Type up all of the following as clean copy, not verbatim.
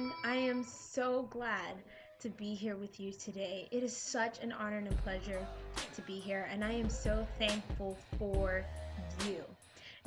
everyone. I am so glad to be here with you today. It is such an honor and a pleasure to be here, and I am so thankful for you.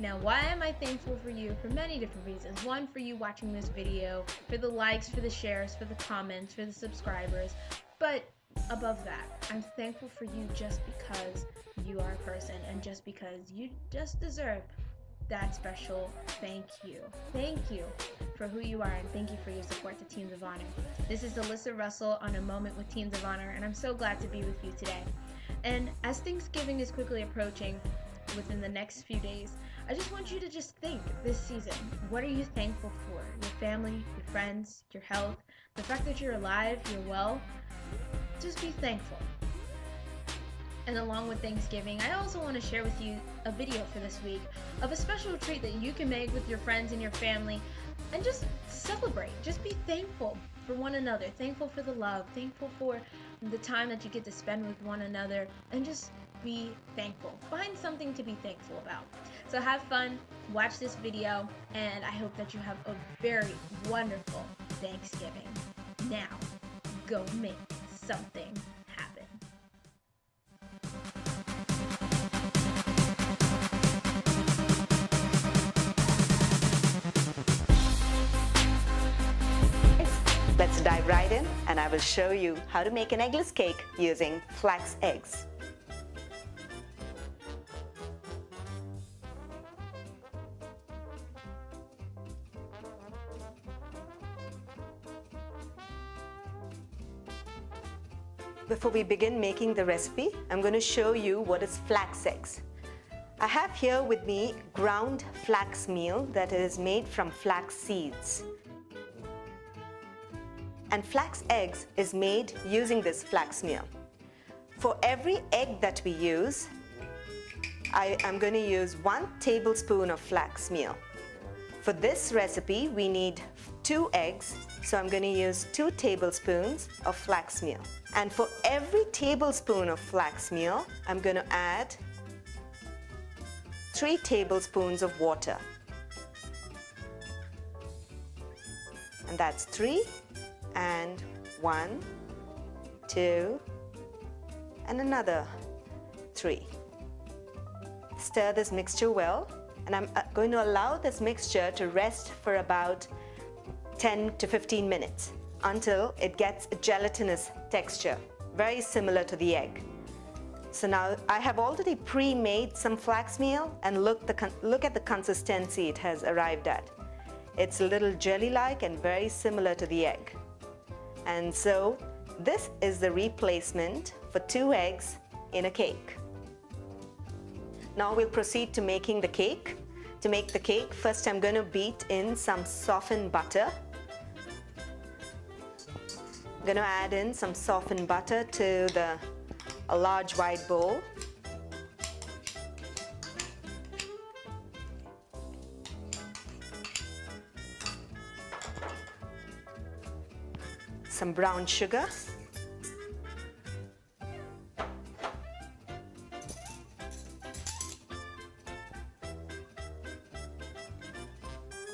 Now, why am I thankful for you? For many different reasons. One, for you watching this video, for the likes, for the shares, for the comments, for the subscribers. But above that, I'm thankful for you just because you are a person and just because you just deserve that special thank you. Thank you for who you are, and thank you for your support to Teams of Honor. This is Alyssa Russell on A Moment with Teams of Honor, and I'm so glad to be with you today. And as Thanksgiving is quickly approaching within the next few days, I just want you to just think this season, what are you thankful for? Your family, your friends, your health, the fact that you're alive, you're well. Just be thankful. And along with Thanksgiving, I also want to share with you a video for this week of a special treat that you can make with your friends and your family and just celebrate. Just be thankful for one another, thankful for the love, thankful for the time that you get to spend with one another, and just be thankful. Find something to be thankful about. So have fun, watch this video, and I hope that you have a very wonderful Thanksgiving. Now, go make something happen. Let's dive right in, and I will show you how to make an eggless cake using flax eggs. Before we begin making the recipe, I'm going to show you what is flax eggs. I have here with me ground flax meal that is made from flax seeds. And flax eggs is made using this flax meal. For every egg that we use, I am going to use 1 tablespoon of flax meal. For this recipe, we need 2 eggs, so I'm going to use 2 tablespoons of flax meal. And for every tablespoon of flax meal, I'm going to add 3 tablespoons of water. And that's 3. And 1, 2, and another 3. Stir this mixture well, and I'm going to allow this mixture to rest for about 10 to 15 minutes until it gets a gelatinous texture, very similar to the egg. So now I have already pre-made some flax meal, and look at the consistency it has arrived at. It's a little jelly-like and very similar to the egg. And so this is the replacement for 2 eggs in a cake. Now we'll proceed to making the cake. To make the cake, first I'm going to beat in some softened butter. I'm going to add in some softened butter to a large wide bowl. Some brown sugar,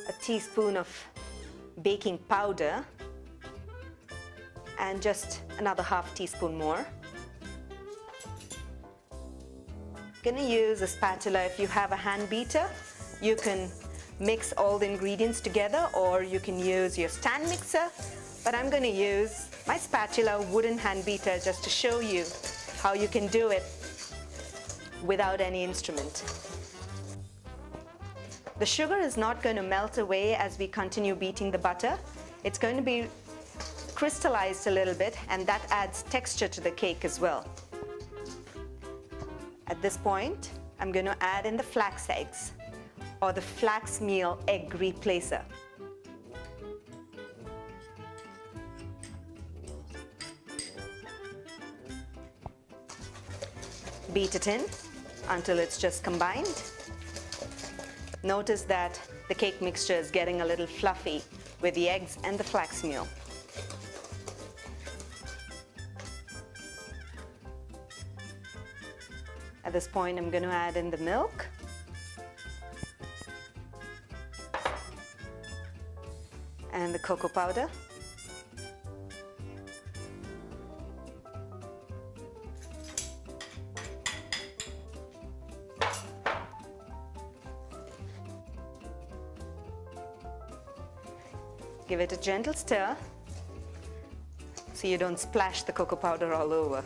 a teaspoon of baking powder, and just another half teaspoon more. I'm going to use a spatula. If you have a hand beater, you can mix all the ingredients together, or you can use your stand mixer. But I'm going to use my spatula wooden hand beater just to show you how you can do it without any instrument. The sugar is not going to melt away as we continue beating the butter. It's going to be crystallized a little bit, and that adds texture to the cake as well. At this point, I'm going to add in the flax eggs, or the flax meal egg replacer. Beat it in until it's just combined. Notice that the cake mixture is getting a little fluffy with the eggs and the flax meal. At this point, I'm going to add in the milk. And the cocoa powder. Give it a gentle stir so you don't splash the cocoa powder all over.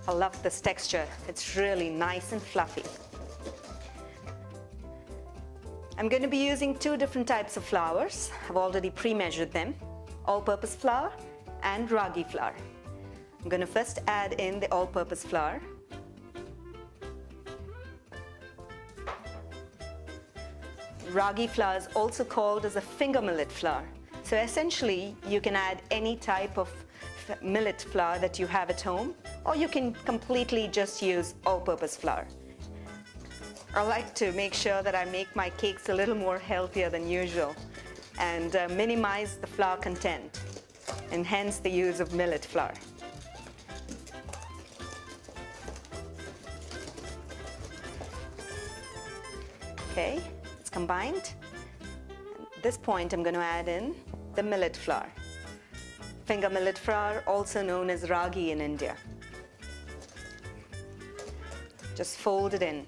I love this texture. It's really nice and fluffy. I'm going to be using two different types of flours. I've already pre-measured them, all-purpose flour and ragi flour. I'm going to first add in the all-purpose flour. Ragi flour is also called as a finger millet flour. So essentially, you can add any type of millet flour that you have at home, or you can completely just use all-purpose flour. I like to make sure that I make my cakes a little more healthier than usual and minimize the flour content, and hence the use of millet flour. Okay, it's combined. At this point, I'm going to add in the millet flour. Finger millet flour, also known as ragi in India. Just fold it in.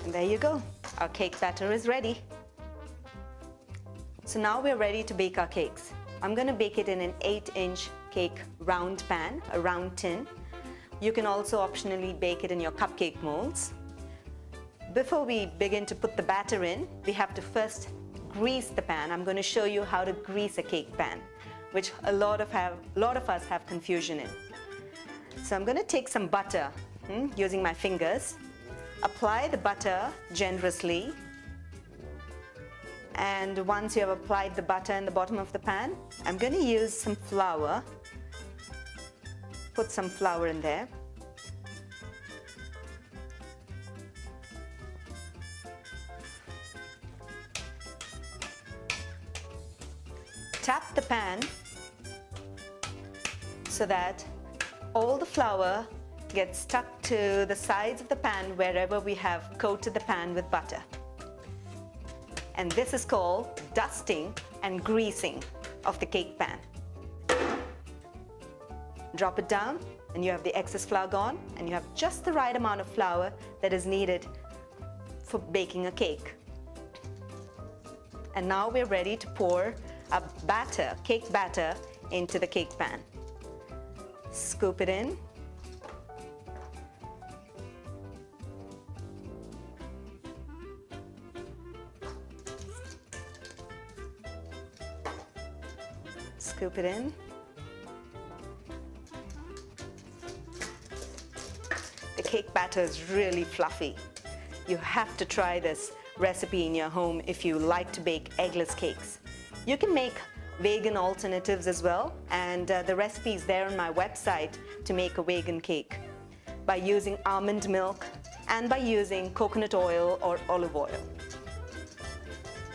And there you go. Our cake batter is ready. So now we're ready to bake our cakes. I'm going to bake it in an 8-inch cake round pan, a round tin. You can also optionally bake it in your cupcake molds. Before we begin to put the batter in, we have to first grease the pan. I'm going to show you how to grease a cake pan, which a lot of us have confusion in. So I'm going to take some butter using my fingers. Apply the butter generously. And once you have applied the butter in the bottom of the pan, I'm going to use some flour. Put some flour in there. Tap the pan so that all the flour gets stuck to the sides of the pan wherever we have coated the pan with butter. And this is called dusting and greasing of the cake pan. Drop it down and you have the excess flour gone, and you have just the right amount of flour that is needed for baking a cake. And now we're ready to pour a batter, cake batter, into the cake pan. Scoop it in. Scoop it in. The cake batter is really fluffy. You have to try this recipe in your home if you like to bake eggless cakes. You can make vegan alternatives as well, and the recipe is there on my website to make a vegan cake by using almond milk and by using coconut oil or olive oil.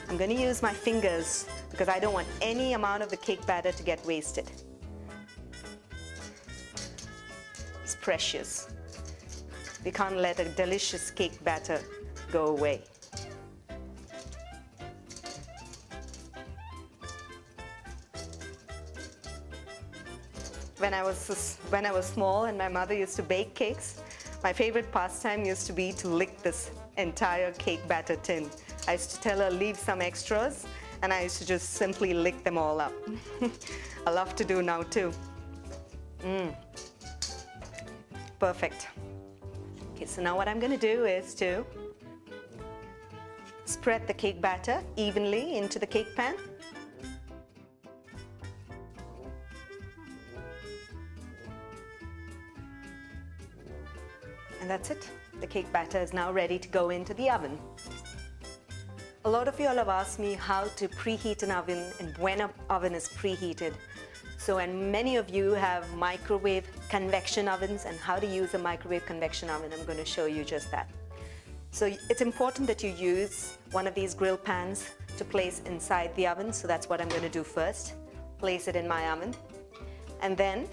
I'm going to use my fingers because I don't want any amount of the cake batter to get wasted. It's precious. We can't let a delicious cake batter go away. When I was small and my mother used to bake cakes, my favorite pastime used to be to lick this entire cake batter tin. I used to tell her, leave some extras, and I used to just simply lick them all up. I love to do now too. Perfect. Okay, so now what I'm going to do is to spread the cake batter evenly into the cake pan. And that's it. The cake batter is now ready to go into the oven. A lot of you all have asked me how to preheat an oven and when an oven is preheated. So, and many of you have microwave convection ovens and how to use a microwave convection oven. I'm going to show you just that. So it's important that you use one of these grill pans to place inside the oven. So that's what I'm going to do first. Place it in my oven. And then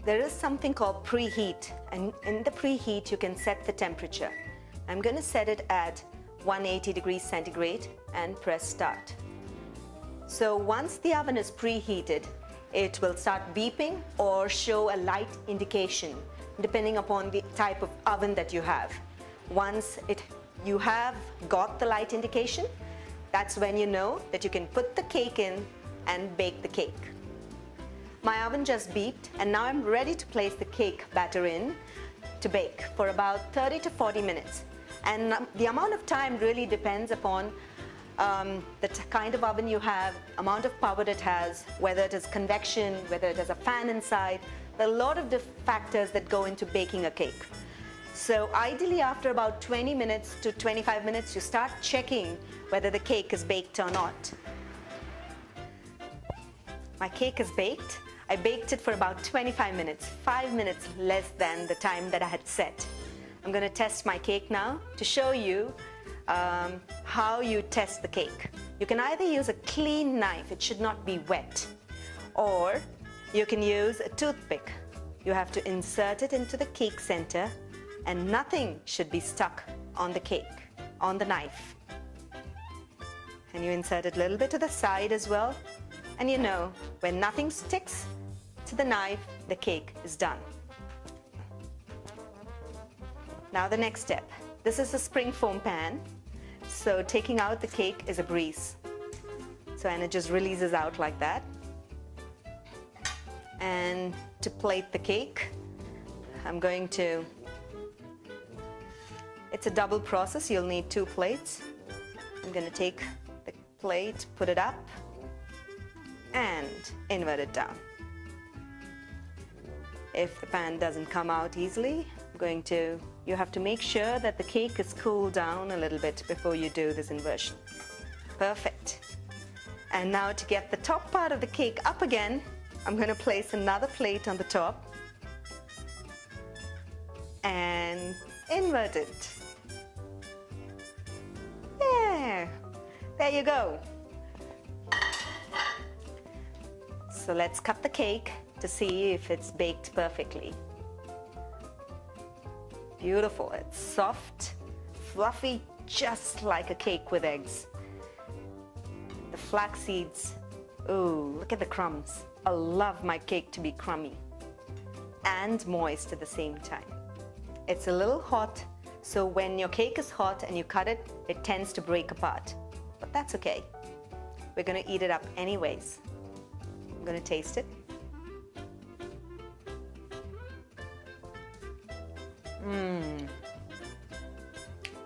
there is something called preheat, and in the preheat you can set the temperature. I'm going to set it at 180 degrees centigrade and press start. So once the oven is preheated, it will start beeping or show a light indication depending upon the type of oven that you have. Once you have got the light indication, that's when you know that you can put the cake in and bake the cake. My oven just beeped and now I'm ready to place the cake batter in to bake for about 30 to 40 minutes. And the amount of time really depends upon the kind of oven you have, amount of power it has, whether it is convection, whether it has a fan inside. There are a lot of factors that go into baking a cake. So ideally after about 20 minutes to 25 minutes, you start checking whether the cake is baked or not. My cake is baked. I baked it for about 25 minutes, 5 minutes less than the time that I had set. I'm going to test my cake now to show you how you test the cake. You can either use a clean knife, it should not be wet, or you can use a toothpick. You have to insert it into the cake center and nothing should be stuck on the cake, on the knife. And you insert it a little bit to the side as well, and you know when nothing sticks to the knife, the cake is done. Now the next step. This is a spring foam pan. So taking out the cake is a breeze. And it just releases out like that. And to plate the cake, it's a double process. You'll need 2 plates. I'm going to take the plate, put it up, and invert it down. If the pan doesn't come out easily, you have to make sure that the cake is cooled down a little bit before you do this inversion. Perfect. And now to get the top part of the cake up again, I'm going to place another plate on the top and invert it. There you go. So let's cut the cake to see if it's baked perfectly. Beautiful, it's soft, fluffy, just like a cake with eggs. The flax seeds, ooh, look at the crumbs. I love my cake to be crummy and moist at the same time. It's a little hot, so when your cake is hot and you cut it, it tends to break apart. But that's okay. We're gonna eat it up anyways. I'm gonna taste it.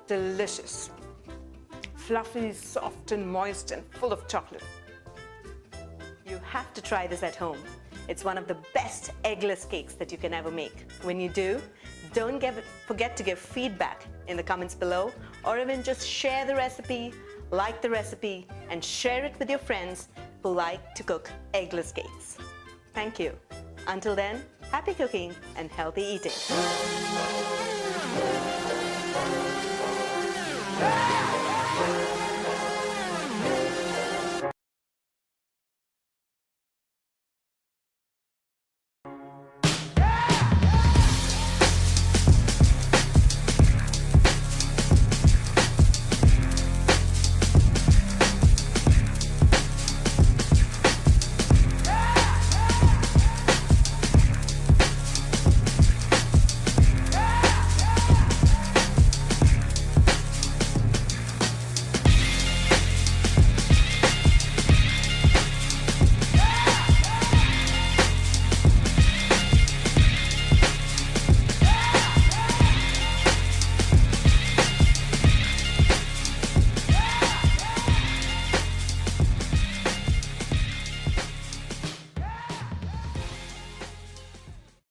Delicious. Fluffy, soft and moist and full of chocolate. You have to try this at home. It's one of the best eggless cakes that you can ever make. When you do, don't forget to give feedback in the comments below, or even just share the recipe, like the recipe, and share it with your friends who like to cook eggless cakes. Thank you. Until then, happy cooking and healthy eating.